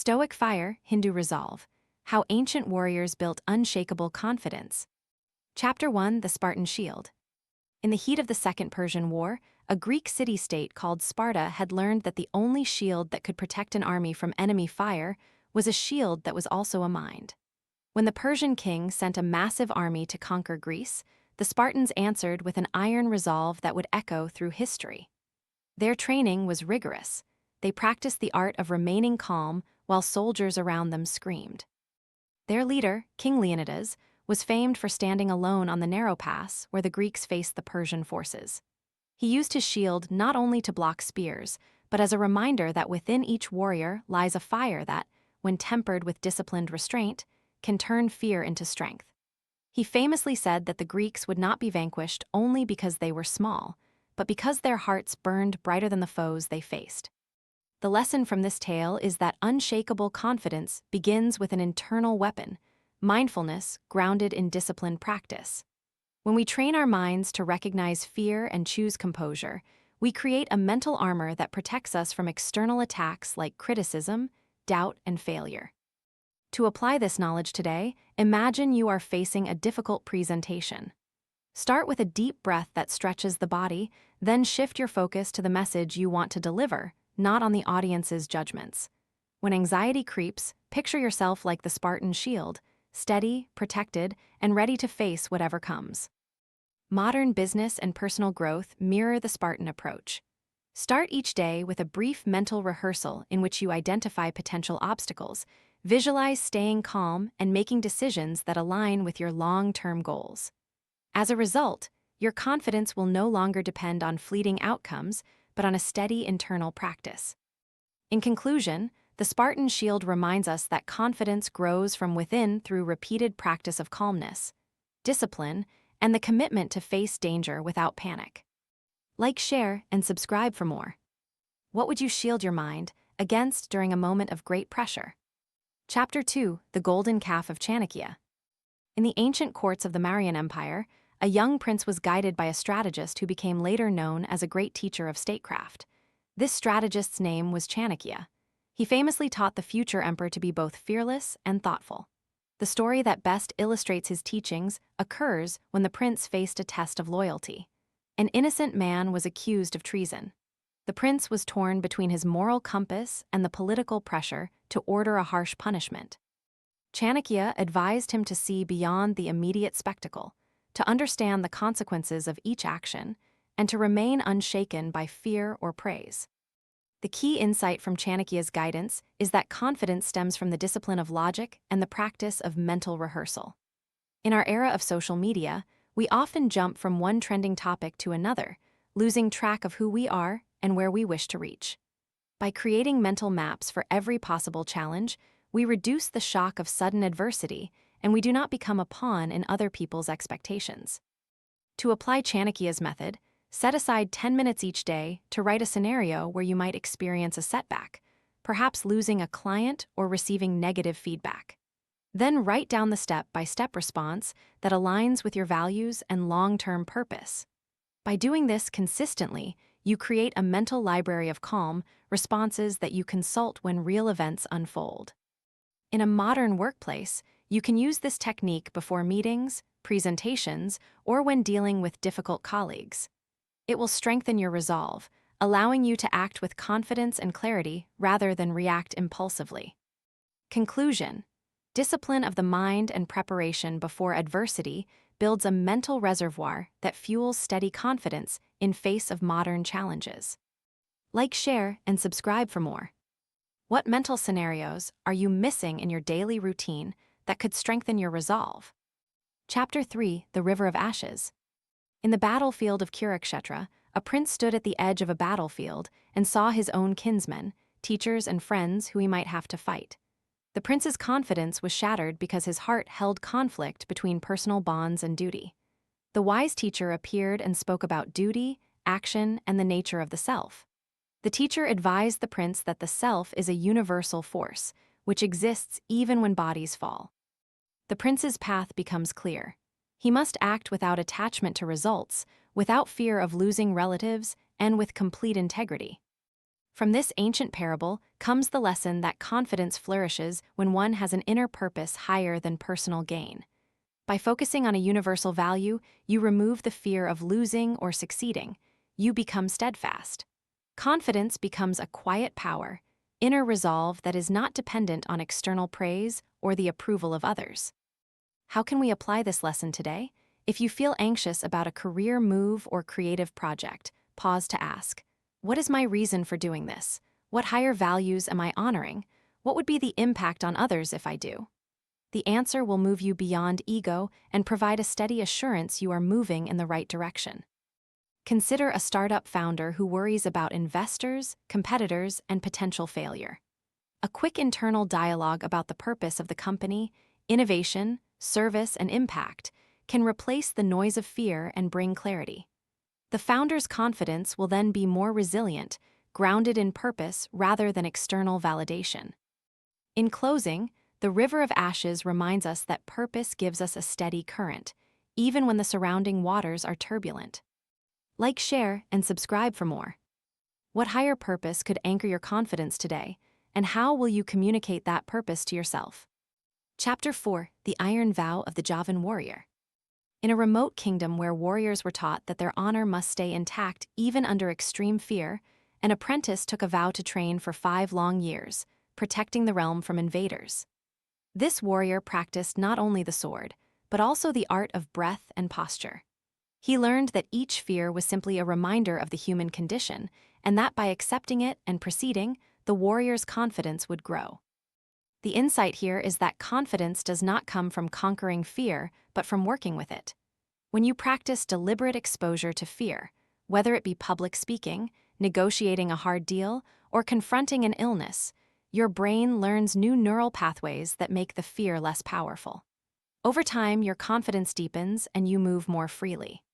Stoic Fire, Hindu Resolve. How Ancient Warriors Built Unshakable Confidence. Chapter 1, The Spartan Shield. In the heat of the Second Persian War, a Greek city-state called Sparta had learned that the only shield that could protect an army from enemy fire was a shield that was also a mind. When the Persian king sent a massive army to conquer Greece, the Spartans answered with an iron resolve that would echo through history. Their training was rigorous. They practiced the art of remaining calm while soldiers around them screamed. Their leader, King Leonidas, was famed for standing alone on the narrow pass where the Greeks faced the Persian forces. He used his shield not only to block spears, but as a reminder that within each warrior lies a fire that, when tempered with disciplined restraint, can turn fear into strength. He famously said that the Greeks would not be vanquished only because they were small, but because their hearts burned brighter than the foes they faced. The lesson from this tale is that unshakable confidence begins with an internal weapon, mindfulness grounded in disciplined practice. When we train our minds to recognize fear and choose composure, we create a mental armor that protects us from external attacks like criticism, doubt, and failure. To apply this knowledge today, imagine you are facing a difficult presentation. Start with a deep breath that stretches the body, then shift your focus to the message you want to deliver, not on the audience's judgments. When anxiety creeps, picture yourself like the Spartan shield, steady, protected, and ready to face whatever comes. Modern business and personal growth mirror the Spartan approach. Start each day with a brief mental rehearsal in which you identify potential obstacles, visualize staying calm, and making decisions that align with your long-term goals. As a result, your confidence will no longer depend on fleeting outcomes, but on a steady internal practice. In conclusion, the Spartan shield reminds us that confidence grows from within through repeated practice of calmness, discipline, and the commitment to face danger without panic. Like, share, and subscribe for more. What would you shield your mind against during a moment of great pressure? Chapter 2, The Golden Calf of Chanakya. In the ancient courts of the Mauryan Empire, a young prince was guided by a strategist who became later known as a great teacher of statecraft. This strategist's name was Chanakya. He famously taught the future emperor to be both fearless and thoughtful. The story that best illustrates his teachings occurs when the prince faced a test of loyalty. An innocent man was accused of treason. The prince was torn between his moral compass and the political pressure to order a harsh punishment. Chanakya advised him to see beyond the immediate spectacle, to understand the consequences of each action, and to remain unshaken by fear or praise. The key insight from Chanakya's guidance is that confidence stems from the discipline of logic and the practice of mental rehearsal. In our era of social media, we often jump from one trending topic to another, losing track of who we are and where we wish to reach. By creating mental maps for every possible challenge, we reduce the shock of sudden adversity, and we do not become a pawn in other people's expectations. To apply Chanakya's method, set aside 10 minutes each day to write a scenario where you might experience a setback, perhaps losing a client or receiving negative feedback. Then write down the step-by-step response that aligns with your values and long-term purpose. By doing this consistently, you create a mental library of calm responses that you consult when real events unfold. In a modern workplace, you can use this technique before meetings, presentations, or when dealing with difficult colleagues. It will strengthen your resolve, allowing you to act with confidence and clarity rather than react impulsively. Conclusion: discipline of the mind and preparation before adversity builds a mental reservoir that fuels steady confidence in face of modern challenges. Like, share, and subscribe for more. What mental scenarios are you missing in your daily routine that could strengthen your resolve? Chapter 3, The River of Ashes. In the battlefield of Kurukshetra, a prince stood at the edge of a battlefield and saw his own kinsmen, teachers, and friends who he might have to fight. The prince's confidence was shattered because his heart held conflict between personal bonds and duty. The wise teacher appeared and spoke about duty, action, and the nature of the self. The teacher advised the prince that the self is a universal force, which exists even when bodies fall. The prince's path becomes clear. He must act without attachment to results, without fear of losing relatives, and with complete integrity. From this ancient parable comes the lesson that confidence flourishes when one has an inner purpose higher than personal gain. By focusing on a universal value, you remove the fear of losing or succeeding. You become steadfast. Confidence becomes a quiet power, inner resolve that is not dependent on external praise or the approval of others. How can we apply this lesson today? If you feel anxious about a career move or creative project, pause to ask, what is my reason for doing this? What higher values am I honoring? What would be the impact on others if I do? The answer will move you beyond ego and provide a steady assurance you are moving in the right direction. Consider a startup founder who worries about investors, competitors, and potential failure. A quick internal dialogue about the purpose of the company, innovation, service, and impact can replace the noise of fear and bring clarity. The founder's confidence will then be more resilient, grounded in purpose rather than external validation. In closing, the River of Ashes reminds us that purpose gives us a steady current, even when the surrounding waters are turbulent. Like, share, and subscribe for more. What higher purpose could anchor your confidence today, and how will you communicate that purpose to yourself? Chapter 4: The Iron Vow of the Javan Warrior. In a remote kingdom where warriors were taught that their honor must stay intact even under extreme fear, an apprentice took a vow to train for 5 long years, protecting the realm from invaders. This warrior practiced not only the sword, but also the art of breath and posture. He learned that each fear was simply a reminder of the human condition, and that by accepting it and proceeding, the warrior's confidence would grow. The insight here is that confidence does not come from conquering fear, but from working with it. When you practice deliberate exposure to fear, whether it be public speaking, negotiating a hard deal, or confronting an illness, your brain learns new neural pathways that make the fear less powerful. Over time, your confidence deepens and you move more freely.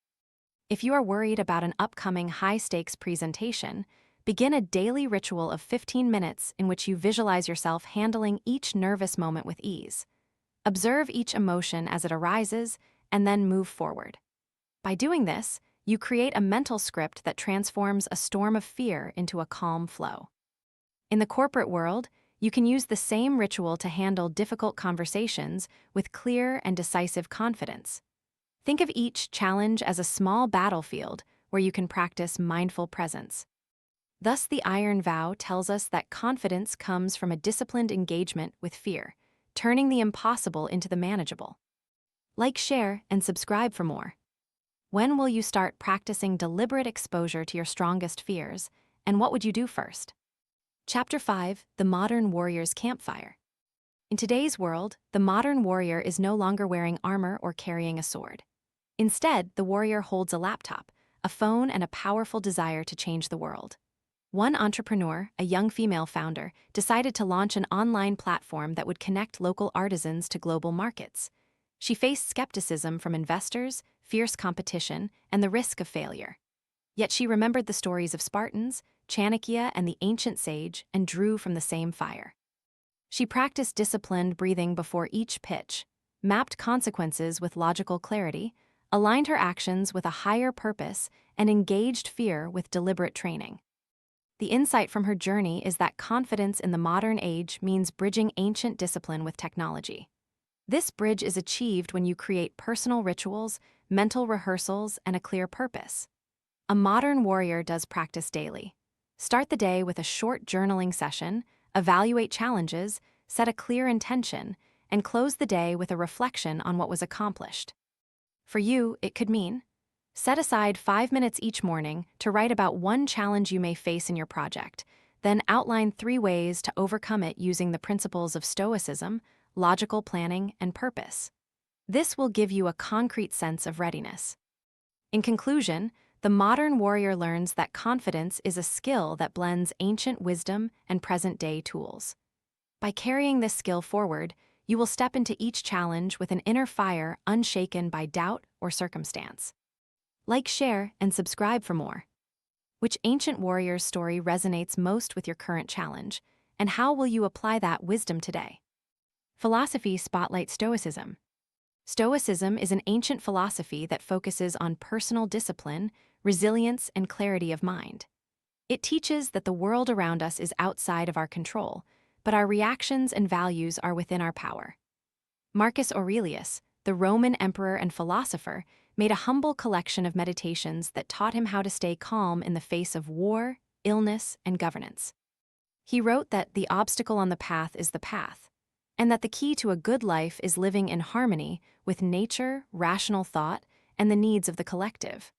If you are worried about an upcoming high-stakes presentation, begin a daily ritual of 15 minutes in which you visualize yourself handling each nervous moment with ease. Observe each emotion as it arises and then move forward. By doing this, you create a mental script that transforms a storm of fear into a calm flow. In the corporate world, you can use the same ritual to handle difficult conversations with clear and decisive confidence. Think of each challenge as a small battlefield where you can practice mindful presence. Thus, the Iron Vow tells us that confidence comes from a disciplined engagement with fear, turning the impossible into the manageable. Like, share, and subscribe for more. When will you start practicing deliberate exposure to your strongest fears, and what would you do first? Chapter 5: The Modern Warrior's Campfire. In today's world, the modern warrior is no longer wearing armor or carrying a sword. Instead, the warrior holds a laptop, a phone, and a powerful desire to change the world. One entrepreneur, a young female founder, decided to launch an online platform that would connect local artisans to global markets. She faced skepticism from investors, fierce competition, and the risk of failure. Yet she remembered the stories of Spartans, Chanakya, and the ancient sage and drew from the same fire. She practiced disciplined breathing before each pitch, mapped consequences with logical clarity, aligned her actions with a higher purpose, and engaged fear with deliberate training. The insight from her journey is that confidence in the modern age means bridging ancient discipline with technology. This bridge is achieved when you create personal rituals, mental rehearsals, and a clear purpose. A modern warrior does practice daily. Start the day with a short journaling session, evaluate challenges, set a clear intention, and close the day with a reflection on what was accomplished. For you, it could mean: set aside 5 minutes each morning to write about one challenge you may face in your project, then outline 3 ways to overcome it using the principles of Stoicism, logical planning, and purpose. This will give you a concrete sense of readiness. In conclusion, the modern warrior learns that confidence is a skill that blends ancient wisdom and present-day tools. By carrying this skill forward, you will step into each challenge with an inner fire unshaken by doubt or circumstance. Like, share, and subscribe for more. Which ancient warrior's story resonates most with your current challenge, and how will you apply that wisdom today? Philosophy spotlight Stoicism. Stoicism is an ancient philosophy that focuses on personal discipline, resilience, and clarity of mind. It teaches that the world around us is outside of our control, but our reactions and values are within our power. Marcus Aurelius, the Roman emperor and philosopher, made a humble collection of meditations that taught him how to stay calm in the face of war, illness, and governance. He wrote that the obstacle on the path is the path, and that the key to a good life is living in harmony with nature, rational thought, and the needs of the collective.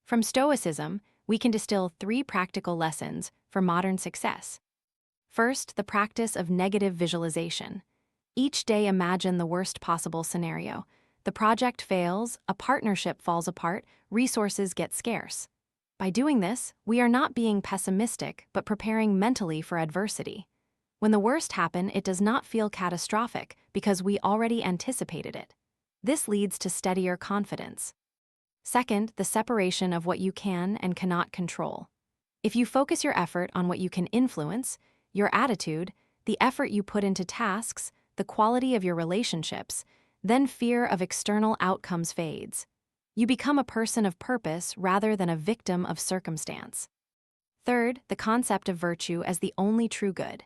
From Stoicism, we can distill 3 practical lessons for modern success. First, the practice of negative visualization. Each day imagine the worst possible scenario. The project fails, a partnership falls apart, resources get scarce. By doing this, we are not being pessimistic, but preparing mentally for adversity. When the worst happens, it does not feel catastrophic because we already anticipated it. This leads to steadier confidence. Second, the separation of what you can and cannot control. If you focus your effort on what you can influence, your attitude, the effort you put into tasks, the quality of your relationships, then fear of external outcomes fades. You become a person of purpose rather than a victim of circumstance. Third, the concept of virtue as the only true good.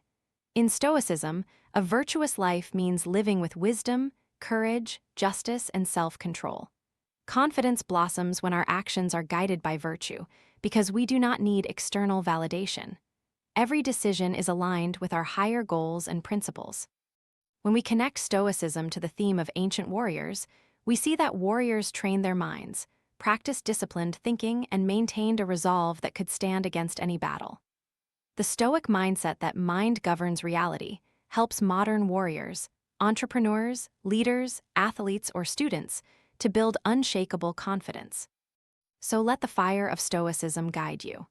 In Stoicism, a virtuous life means living with wisdom, courage, justice, and self-control. Confidence blossoms when our actions are guided by virtue, because we do not need external validation. Every decision is aligned with our higher goals and principles. When we connect Stoicism to the theme of ancient warriors, we see that warriors trained their minds, practiced disciplined thinking, and maintained a resolve that could stand against any battle. The Stoic mindset that mind governs reality helps modern warriors, entrepreneurs, leaders, athletes, or students to build unshakable confidence. So let the fire of Stoicism guide you.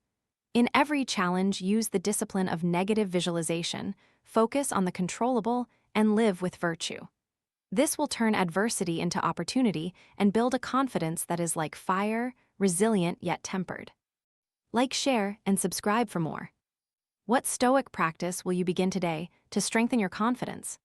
In every challenge, use the discipline of negative visualization, focus on the controllable, and live with virtue. This will turn adversity into opportunity and build a confidence that is like fire, resilient yet tempered. Like, share, and subscribe for more. What Stoic practice will you begin today to strengthen your confidence?